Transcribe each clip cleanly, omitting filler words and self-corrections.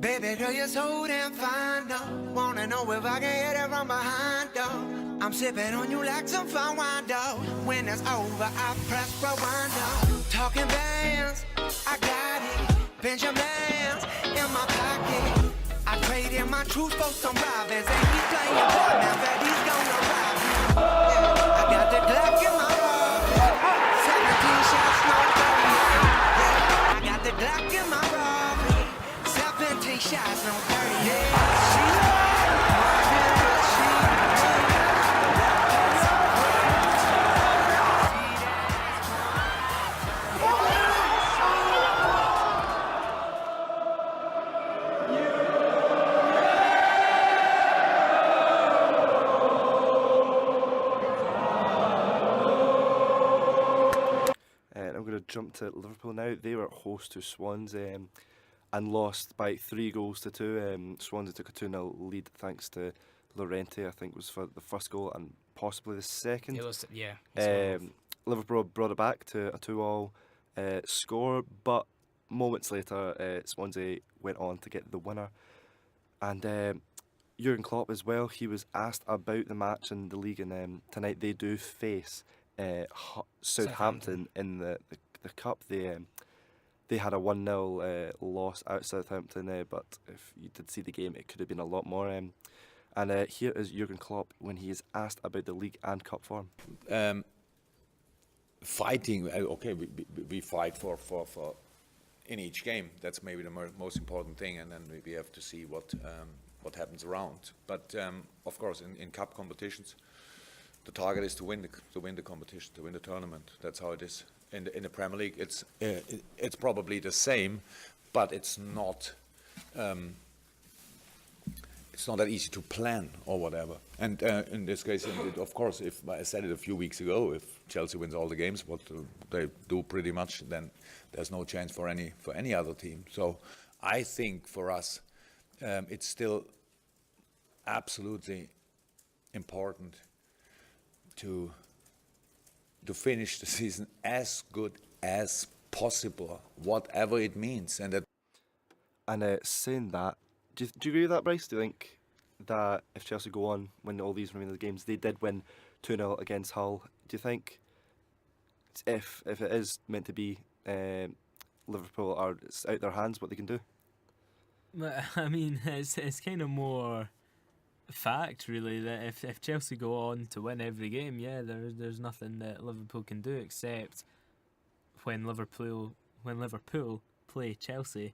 Baby girl, you're so damn fine, though. Wanna know if I can hit it from behind, though. I'm sipping on you like some fine wine, though. When it's over, I press rewind, though. Talking bands, I got it. Benjamins in my pocket. I traded my truth for some robbers. And he's playing ball now that he's gonna rob me. Yeah, I got the Glock in my pocket. 17 shots, no 38. Yeah, I got the Glock in my pocket. 17 shots, no 38. She's I'm going to jump to Liverpool now. They were host to Swansea and lost by 3-2. Swansea took a 2-0 lead thanks to Llorente, I think was for the first goal and possibly the second. It was, yeah. Liverpool brought it back to a 2-2 score, but moments later Swansea went on to get the winner. And Jurgen Klopp as well, he was asked about the match in the league, and tonight they do face Southampton in the cup. They had a 1-0 loss at Southampton, but if you did see the game, it could have been a lot more. And here is Jurgen Klopp when he is asked about the league and cup form. Fighting, okay, we fight for in each game. That's maybe the most important thing, and then we have to see what happens around. But of course, in cup competitions, the target is to win the competition, to win the tournament. That's how it is. In the Premier League, it's probably the same, but it's not that easy to plan or whatever. And in this case, of course, if I said it a few weeks ago, if Chelsea wins all the games, what they do pretty much, then there's no chance for any other team. So I think for us, it's still absolutely important to finish the season as good as possible, whatever it means. And saying that, do you agree with that, Bryce? Do you think that if Chelsea go on, win all these remaining games, they did win 2-0 against Hull, do you think if it is meant to be Liverpool are it's out their hands, what they can do? I mean, it's kind of more fact, really, that if Chelsea go on to win every game, yeah, there's nothing that Liverpool can do except when Liverpool play Chelsea,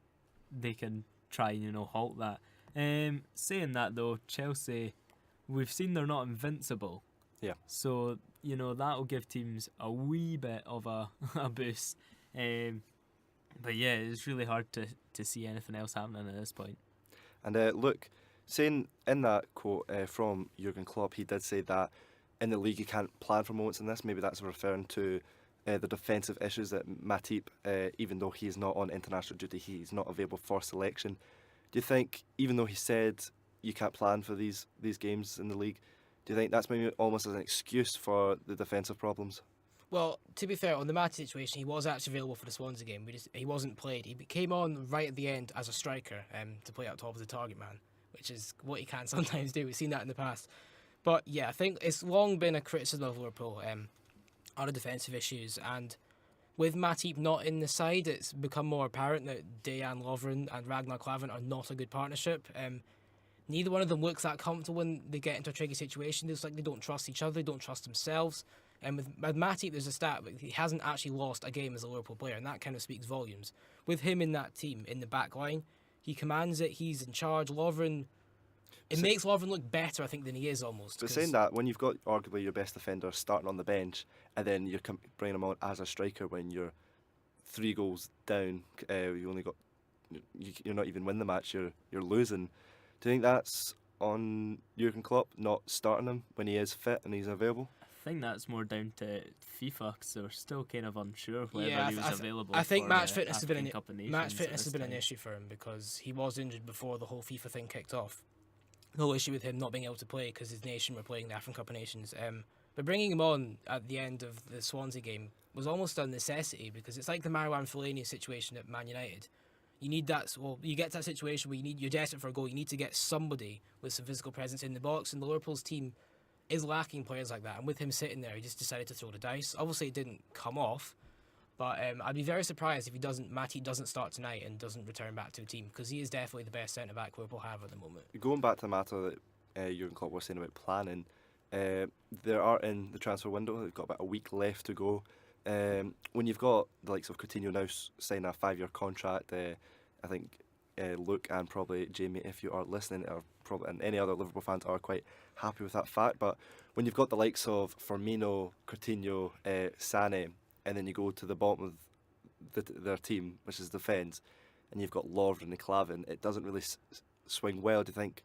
they can try and halt that. Saying that though, Chelsea, we've seen they're not invincible. Yeah. So that'll give teams a wee bit of a boost. But yeah, it's really hard to see anything else happening at this point. And look, saying in that quote from Jurgen Klopp, he did say that in the league you can't plan for moments in this. Maybe that's referring to the defensive issues that Matip, even though he is not on international duty, he's not available for selection. Do you think, even though he said you can't plan for these games in the league, do you think that's maybe almost as an excuse for the defensive problems? Well, to be fair, on the Matip situation, he was actually available for the Swansea game. He wasn't played. He came on right at the end as a striker to play up top of the target man, which is what he can sometimes do. We've seen that in the past. But yeah, I think it's long been a criticism of Liverpool, our defensive issues. And with Matip not in the side, it's become more apparent that Dejan Lovren and Ragnar Klavan are not a good partnership. Neither one of them looks that comfortable when they get into a tricky situation. It's like they don't trust each other, they don't trust themselves. And with Matip, there's a stat, but he hasn't actually lost a game as a Liverpool player, and that kind of speaks volumes. With him in that team, in the back line, he commands it, he's in charge. Lovren, it makes Lovren look better, I think, than he is almost. But saying that, when you've got arguably your best defender starting on the bench, and then you're bringing him on as a striker when you're 3 goals down, you're not even winning the match, you're losing. Do you think that's on Jurgen Klopp not starting him when he is fit and he's available? I think that's more down to FIFA, because they're still kind of unsure whether he was available. I think for match fitness has been an issue for him because he was injured before the whole FIFA thing kicked off. The whole issue with him not being able to play because his nation were playing the African Cup of Nations. But bringing him on at the end of the Swansea game was almost a necessity because it's like the Marouane Fellaini situation at Man United. You need that. Well, you get to that situation where you're desperate for a goal. You need to get somebody with some physical presence in the box, and Liverpool's team is lacking players like that. And with him sitting there, he just decided to throw the dice. Obviously, it didn't come off, but I'd be very surprised if Matip doesn't start tonight and doesn't return back to the team, because he is definitely the best centre back Liverpool have at the moment. Going back to the matter that Jurgen Klopp was saying about planning, they are in the transfer window. They've got about a week left to go. When you've got the likes of Coutinho now signing a 5-year contract, I think Luke and probably Jamie, if you are listening, and any other Liverpool fans are quite happy with that fact. But when you've got the likes of Firmino, Coutinho, Sané, and then you go to the bottom of their team, which is defence, and you've got Lovren and Clavin, it doesn't really swing well. Do you think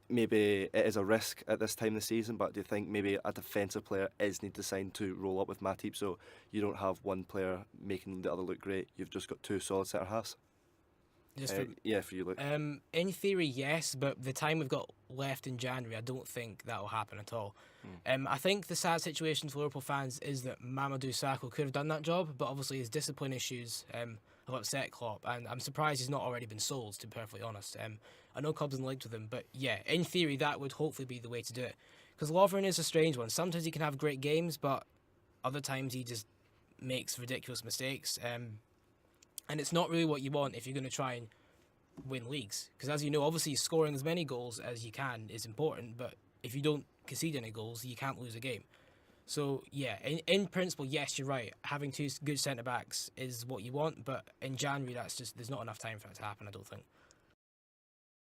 maybe it is a risk at this time of the season, but do you think maybe a defensive player is need to sign to roll up with Matip, so you don't have one player making the other look great, you've just got two solid centre halves? For you, Luke. In theory, yes, but the time we've got left in January, I don't think that will happen at all. I think the sad situation for Liverpool fans is that Mamadou Sakho could have done that job, but obviously his discipline issues have upset Klopp, and I'm surprised he's not already been sold, to be perfectly honest. I know Klopp isn't linked with him, but yeah, in theory, that would hopefully be the way to do it. Because Lovren is a strange one. Sometimes he can have great games, but other times he just makes ridiculous mistakes. And it's not really what you want if you're going to try and win leagues. Because as you know, obviously scoring as many goals as you can is important, but if you don't concede any goals, you can't lose a game. So yeah, in principle, yes, you're right. Having two good centre-backs is what you want, but in January, there's not enough time for that to happen, I don't think.